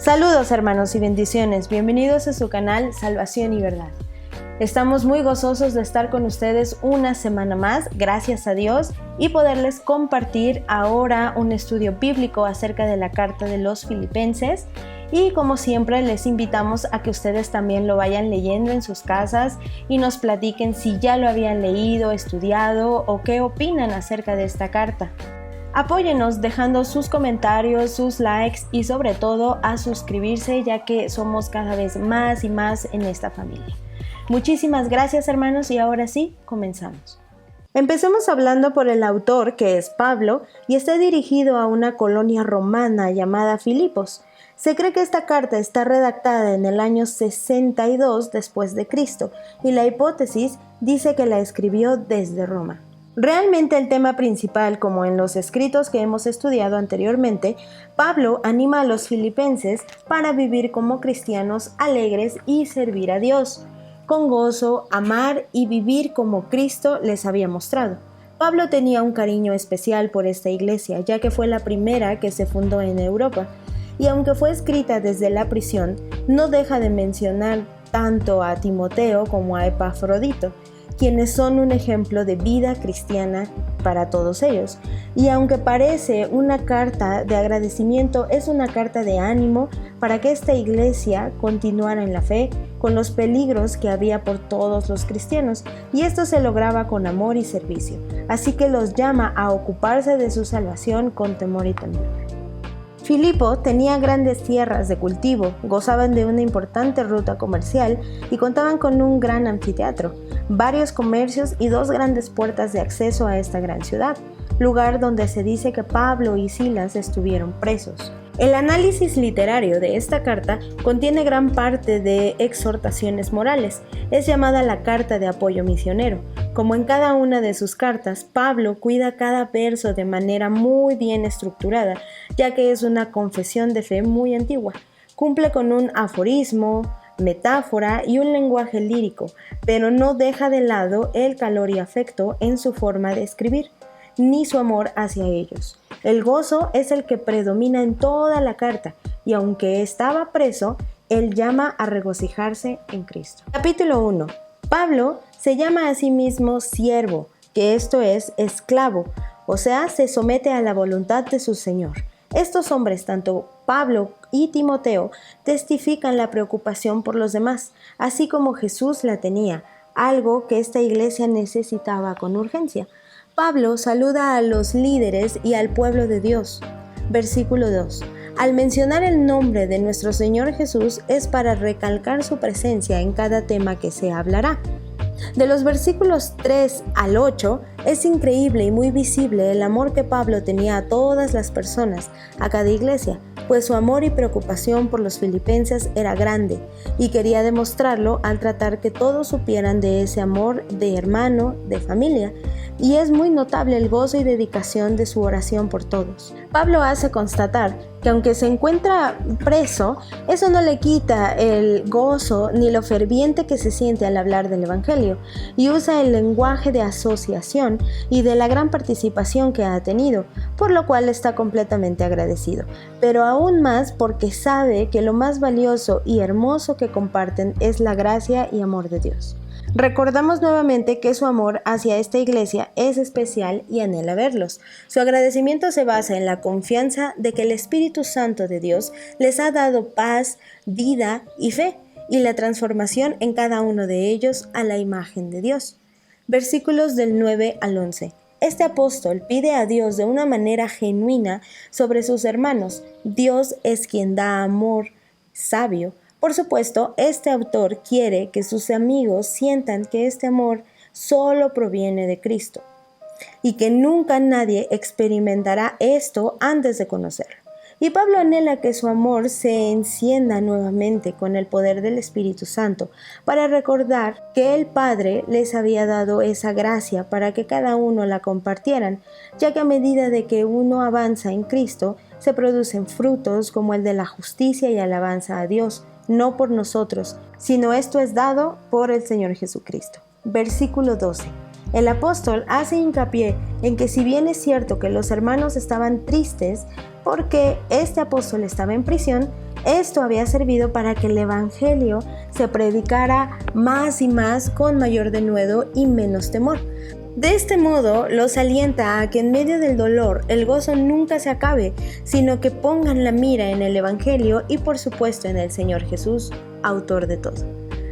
Saludos hermanos y bendiciones, bienvenidos a su canal Salvación y Verdad. Estamos muy gozosos de estar con ustedes una semana más, gracias a Dios, y poderles compartir ahora un estudio bíblico acerca de la carta de los Filipenses. Y como siempre les invitamos a que ustedes también lo vayan leyendo en sus casas y nos platiquen si ya lo habían leído, estudiado o qué opinan acerca de esta carta. Apóyenos dejando sus comentarios, sus likes y sobre todo a suscribirse, ya que somos cada vez más y más en esta familia. Muchísimas gracias hermanos y ahora sí, comenzamos. Empecemos hablando por el autor, que es Pablo, y está dirigido a una colonia romana llamada Filipos. Se cree que esta carta está redactada en el año 62 después de Cristo y la hipótesis dice que la escribió desde Roma. Realmente el tema principal, como en los escritos que hemos estudiado anteriormente, Pablo anima a los filipenses para vivir como cristianos alegres y servir a Dios, con gozo, amar y vivir como Cristo les había mostrado. Pablo tenía un cariño especial por esta iglesia, ya que fue la primera que se fundó en Europa, y aunque fue escrita desde la prisión, no deja de mencionar tanto a Timoteo como a Epafrodito, quienes son un ejemplo de vida cristiana para todos ellos. Y aunque parece una carta de agradecimiento, es una carta de ánimo para que esta iglesia continuara en la fe con los peligros que había por todos los cristianos, y esto se lograba con amor y servicio. Así que los llama a ocuparse de su salvación con temor y temor. Filipo tenía grandes tierras de cultivo, gozaban de una importante ruta comercial y contaban con un gran anfiteatro, varios comercios y dos grandes puertas de acceso a esta gran ciudad, lugar donde se dice que Pablo y Silas estuvieron presos. El análisis literario de esta carta contiene gran parte de exhortaciones morales. Es llamada la carta de apoyo misionero. Como en cada una de sus cartas, Pablo cuida cada verso de manera muy bien estructurada, ya que es una confesión de fe muy antigua. Cumple con un aforismo, metáfora y un lenguaje lírico, pero no deja de lado el calor y afecto en su forma de escribir, ni su amor hacia ellos. El gozo es el que predomina en toda la carta, y aunque estaba preso, él llama a regocijarse en Cristo. Capítulo 1. Pablo se llama a sí mismo siervo, que esto es esclavo, o sea, se somete a la voluntad de su Señor. Estos hombres, tanto Pablo y Timoteo, testifican la preocupación por los demás, así como Jesús la tenía, algo que esta iglesia necesitaba con urgencia. Pablo saluda a los líderes y al pueblo de Dios. Versículo 2. Al mencionar el nombre de nuestro Señor Jesús es para recalcar su presencia en cada tema que se hablará. De los versículos 3 al 8 es increíble y muy visible el amor que Pablo tenía a todas las personas, a cada iglesia, pues su amor y preocupación por los filipenses era grande y quería demostrarlo al tratar que todos supieran de ese amor de hermano, de familia, y es muy notable el gozo y dedicación de su oración por todos. Pablo hace constatar que aunque se encuentra preso, eso no le quita el gozo ni lo ferviente que se siente al hablar del Evangelio, y usa el lenguaje de asociación y de la gran participación que ha tenido, por lo cual está completamente agradecido, pero aún más porque sabe que lo más valioso y hermoso que comparten es la gracia y amor de Dios. Recordamos nuevamente que su amor hacia esta iglesia es especial y anhela verlos. Su agradecimiento se basa en la confianza de que el Espíritu Santo de Dios les ha dado paz, vida y fe, y la transformación en cada uno de ellos a la imagen de Dios. Versículos del 9 al 11. Este apóstol pide a Dios de una manera genuina sobre sus hermanos. Dios es quien da amor sabio. Por supuesto, este autor quiere que sus amigos sientan que este amor solo proviene de Cristo y que nunca nadie experimentará esto antes de conocerlo. Y Pablo anhela que su amor se encienda nuevamente con el poder del Espíritu Santo para recordar que el Padre les había dado esa gracia para que cada uno la compartieran, ya que a medida de que uno avanza en Cristo, se producen frutos como el de la justicia y alabanza a Dios, no por nosotros, sino esto es dado por el Señor Jesucristo. Versículo 12. El apóstol hace hincapié en que si bien es cierto que los hermanos estaban tristes porque este apóstol estaba en prisión, esto había servido para que el evangelio se predicara más y más con mayor denuedo y menos temor. De este modo, los alienta a que en medio del dolor el gozo nunca se acabe, sino que pongan la mira en el evangelio y por supuesto en el Señor Jesús, autor de todo.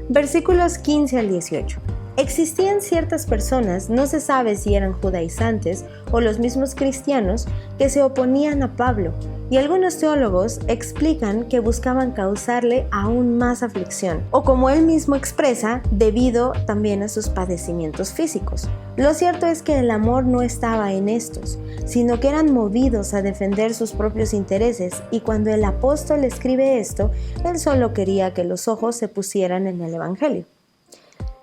Versículos 15 al 18. Existían ciertas personas, no se sabe si eran judaizantes o los mismos cristianos, que se oponían a Pablo, y algunos teólogos explican que buscaban causarle aún más aflicción, o como él mismo expresa, debido también a sus padecimientos físicos. Lo cierto es que el amor no estaba en estos, sino que eran movidos a defender sus propios intereses, y cuando el apóstol escribe esto, él solo quería que los ojos se pusieran en el evangelio.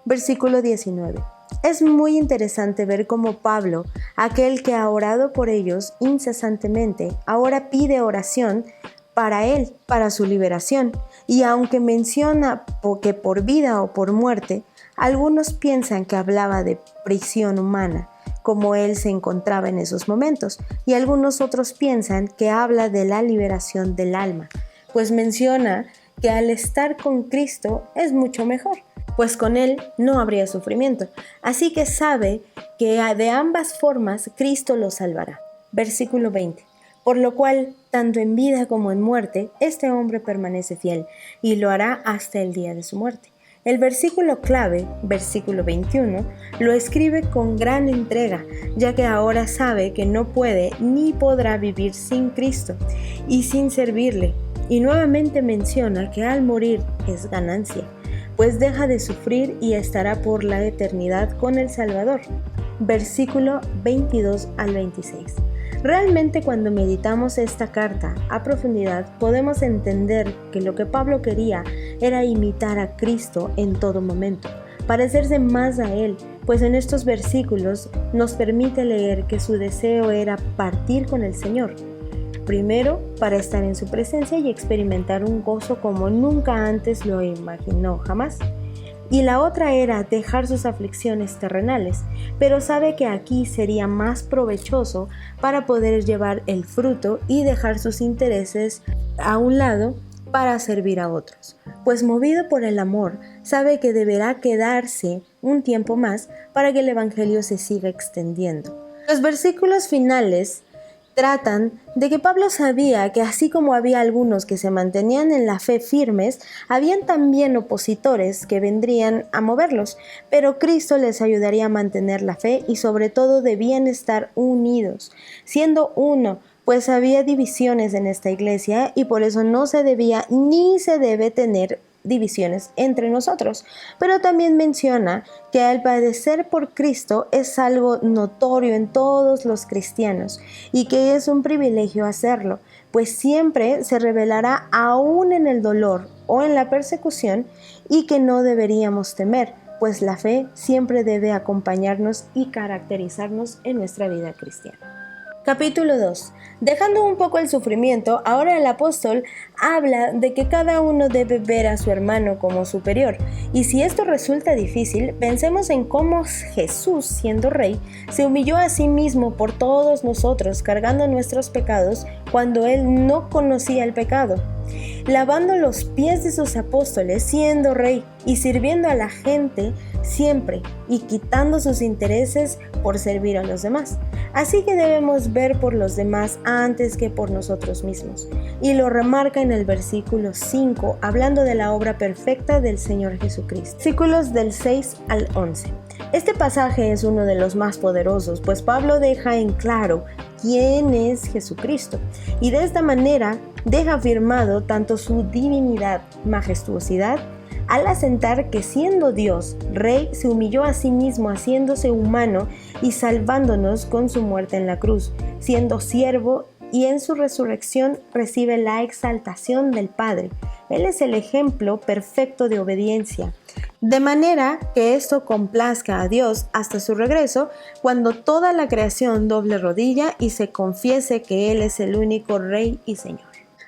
Versículo 19. Es muy interesante ver cómo Pablo, aquel que ha orado por ellos incesantemente, ahora pide oración para él, para su liberación, y aunque menciona que por vida o por muerte, algunos piensan que hablaba de prisión humana, como él se encontraba en esos momentos, y algunos otros piensan que habla de la liberación del alma, pues menciona que al estar con Cristo es mucho mejor, pues con él no habría sufrimiento, así que sabe que de ambas formas Cristo lo salvará. Versículo 20. Por lo cual, tanto en vida como en muerte, este hombre permanece fiel, y lo hará hasta el día de su muerte. El versículo clave, versículo 21, lo escribe con gran entrega, ya que ahora sabe que no puede ni podrá vivir sin Cristo y sin servirle, y nuevamente menciona que al morir es ganancia, pues deja de sufrir y estará por la eternidad con el Salvador. Versículo 22 al 26. Realmente cuando meditamos esta carta a profundidad podemos entender que lo que Pablo quería era imitar a Cristo en todo momento, parecerse más a Él, pues en estos versículos nos permite leer que su deseo era partir con el Señor. Primero, para estar en su presencia y experimentar un gozo como nunca antes lo imaginó jamás. Y la otra era dejar sus aflicciones terrenales, pero sabe que aquí sería más provechoso para poder llevar el fruto y dejar sus intereses a un lado para servir a otros. Pues movido por el amor, sabe que deberá quedarse un tiempo más para que el evangelio se siga extendiendo. Los versículos finales tratan de que Pablo sabía que así como había algunos que se mantenían en la fe firmes, habían también opositores que vendrían a moverlos, pero Cristo les ayudaría a mantener la fe y sobre todo debían estar unidos, siendo uno, pues había divisiones en esta iglesia y por eso no se debía ni se debe tener divisiones entre nosotros, pero también menciona que al padecer por Cristo es algo notorio en todos los cristianos y que es un privilegio hacerlo, pues siempre se revelará aún en el dolor o en la persecución y que no deberíamos temer, pues la fe siempre debe acompañarnos y caracterizarnos en nuestra vida cristiana. Capítulo 2. Dejando un poco el sufrimiento, ahora el apóstol habla de que cada uno debe ver a su hermano como superior. Y si esto resulta difícil, pensemos en cómo Jesús, siendo rey, se humilló a sí mismo por todos nosotros, cargando nuestros pecados cuando él no conocía el pecado, lavando los pies de sus apóstoles, siendo rey y sirviendo a la gente siempre y quitando sus intereses por servir a los demás. Así que debemos ver por los demás antes que por nosotros mismos. Y lo remarca en el versículo 5, hablando de la obra perfecta del Señor Jesucristo. Versículos del 6 al 11. Este pasaje es uno de los más poderosos, pues Pablo deja en claro quién es Jesucristo. Y de esta manera deja afirmado tanto su divinidad, majestuosidad, al asentar que siendo Dios, Rey, se humilló a sí mismo haciéndose humano y salvándonos con su muerte en la cruz, siendo siervo y en su resurrección recibe la exaltación del Padre. Él es el ejemplo perfecto de obediencia, de manera que esto complazca a Dios hasta su regreso, cuando toda la creación doble rodilla y se confiese que Él es el único Rey y Señor.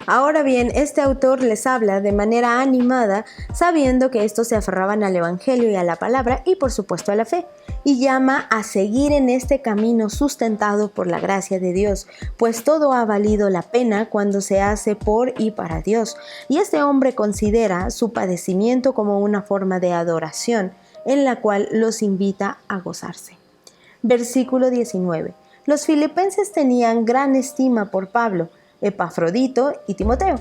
Ahora bien, este autor les habla de manera animada, sabiendo que estos se aferraban al Evangelio y a la palabra y por supuesto a la fe, y llama a seguir en este camino sustentado por la gracia de Dios, pues todo ha valido la pena cuando se hace por y para Dios, y este hombre considera su padecimiento como una forma de adoración, en la cual los invita a gozarse. Versículo 19. Los filipenses tenían gran estima por Pablo, Epafrodito y Timoteo.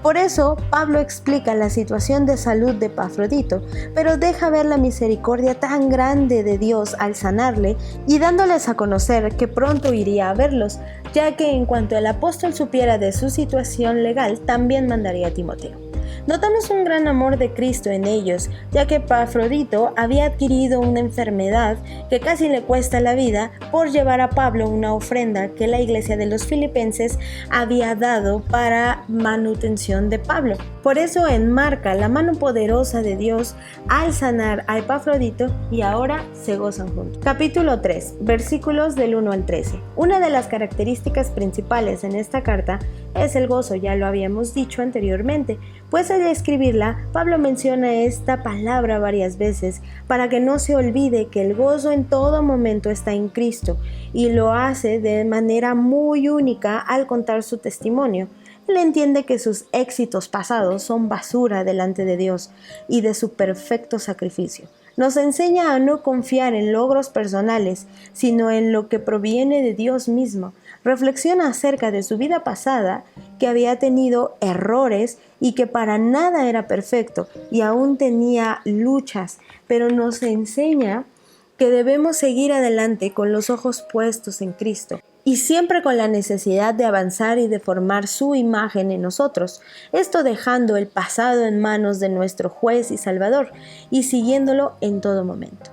Por eso, Pablo explica la situación de salud de Epafrodito, pero deja ver la misericordia tan grande de Dios al sanarle y dándoles a conocer que pronto iría a verlos, ya que en cuanto el apóstol supiera de su situación legal, también mandaría a Timoteo. Notamos un gran amor de Cristo en ellos, ya que Epafrodito había adquirido una enfermedad que casi le cuesta la vida por llevar a Pablo una ofrenda que la iglesia de los filipenses había dado para manutención de Pablo. Por eso enmarca la mano poderosa de Dios al sanar a Epafrodito y ahora se gozan juntos. Capítulo 3, versículos del 1 al 13. Una de las características principales en esta carta es el gozo, ya lo habíamos dicho anteriormente, pues al escribirla, Pablo menciona esta palabra varias veces para que no se olvide que el gozo en todo momento está en Cristo y lo hace de manera muy única al contar su testimonio. Él entiende que sus éxitos pasados son basura delante de Dios y de su perfecto sacrificio. Nos enseña a no confiar en logros personales, sino en lo que proviene de Dios mismo. Reflexiona acerca de su vida pasada, que había tenido errores y que para nada era perfecto y aún tenía luchas, pero nos enseña que debemos seguir adelante con los ojos puestos en Cristo y siempre con la necesidad de avanzar y de formar su imagen en nosotros, esto dejando el pasado en manos de nuestro juez y salvador y siguiéndolo en todo momento.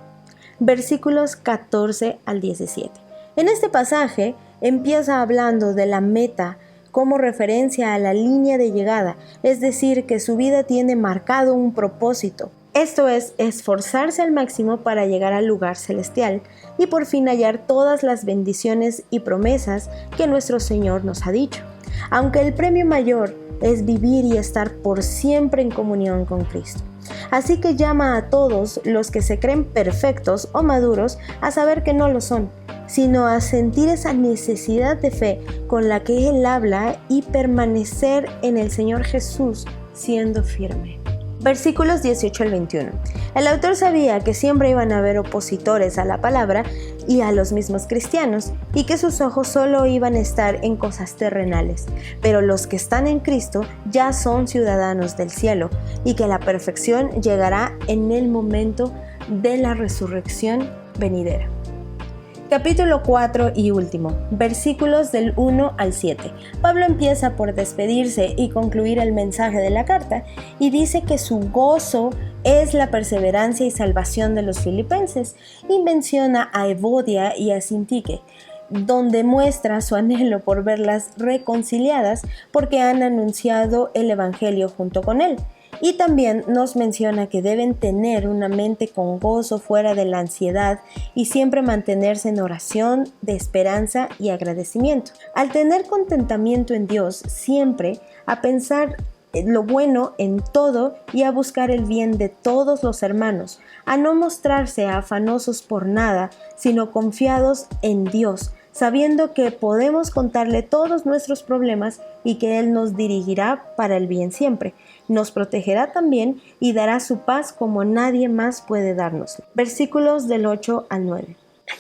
Versículos 14 al 17. En este pasaje empieza hablando de la meta como referencia a la línea de llegada, es decir, que su vida tiene marcado un propósito. Esto es esforzarse al máximo para llegar al lugar celestial y por fin hallar todas las bendiciones y promesas que nuestro Señor nos ha dicho. Aunque el premio mayor es vivir y estar por siempre en comunión con Cristo. Así que llama a todos los que se creen perfectos o maduros a saber que no lo son, sino a sentir esa necesidad de fe con la que Él habla y permanecer en el Señor Jesús siendo firme. Versículos 18 al 21. El autor sabía que siempre iban a haber opositores a la palabra y a los mismos cristianos, y que sus ojos solo iban a estar en cosas terrenales, pero los que están en Cristo ya son ciudadanos del cielo, y que la perfección llegará en el momento de la resurrección venidera. Capítulo 4 y último, versículos del 1 al 7. Pablo empieza por despedirse y concluir el mensaje de la carta y dice que su gozo es la perseverancia y salvación de los filipenses y menciona a Evodia y a Sintique, donde muestra su anhelo por verlas reconciliadas porque han anunciado el evangelio junto con él. Y también nos menciona que deben tener una mente con gozo fuera de la ansiedad y siempre mantenerse en oración de esperanza y agradecimiento. Al tener contentamiento en Dios, siempre a pensar lo bueno en todo y a buscar el bien de todos los hermanos, a no mostrarse afanosos por nada, sino confiados en Dios, sabiendo que podemos contarle todos nuestros problemas y que Él nos dirigirá para el bien siempre. Nos protegerá también y dará su paz como nadie más puede darnos. Versículos del 8 al 9.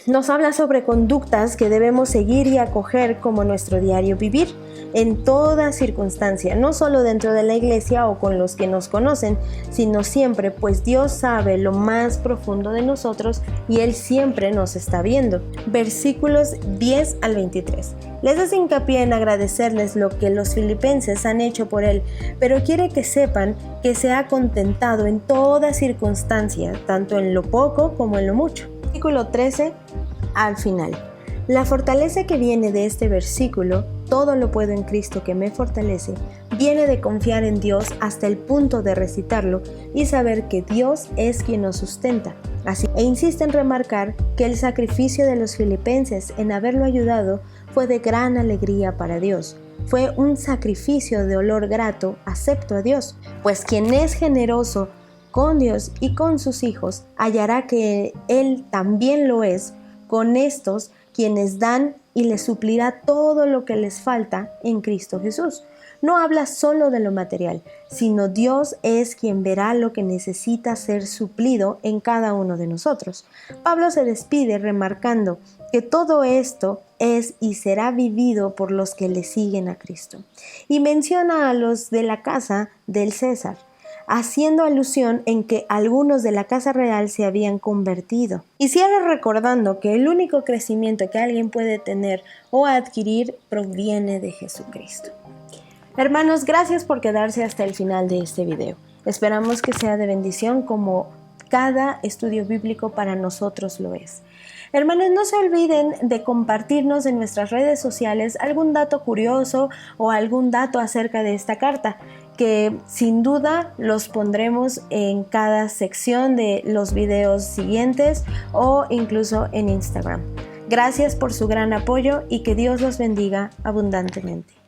Nos habla sobre conductas que debemos seguir y acoger como nuestro diario vivir en toda circunstancia, no solo dentro de la iglesia o con los que nos conocen, sino siempre, pues Dios sabe lo más profundo de nosotros y Él siempre nos está viendo. Versículos 10 al 23. Les hace hincapié en agradecerles lo que los filipenses han hecho por Él, pero quiere que sepan que se ha contentado en toda circunstancia, tanto en lo poco como en lo mucho. Versículo 13 al final. La fortaleza que viene de este versículo, todo lo puedo en Cristo que me fortalece, viene de confiar en Dios hasta el punto de recitarlo y saber que Dios es quien nos sustenta. Así, e insiste en remarcar que el sacrificio de los filipenses en haberlo ayudado fue de gran alegría para Dios. fue un sacrificio de olor grato, acepto a Dios, pues quien es generoso con Dios y con sus hijos, hallará que Él también lo es con estos quienes dan y les suplirá todo lo que les falta en Cristo Jesús. No habla solo de lo material, sino Dios es quien verá lo que necesita ser suplido en cada uno de nosotros. Pablo se despide remarcando que todo esto es y será vivido por los que le siguen a Cristo. Y menciona a los de la casa del César, haciendo alusión en que algunos de la casa real se habían convertido. Y cierra recordando que el único crecimiento que alguien puede tener o adquirir proviene de Jesucristo. Hermanos, gracias por quedarse hasta el final de este video. Esperamos que sea de bendición como cada estudio bíblico para nosotros lo es. Hermanos, no se olviden de compartirnos en nuestras redes sociales algún dato curioso o algún dato acerca de esta carta, que sin duda los pondremos en cada sección de los videos siguientes o incluso en Instagram. Gracias por su gran apoyo y que Dios los bendiga abundantemente.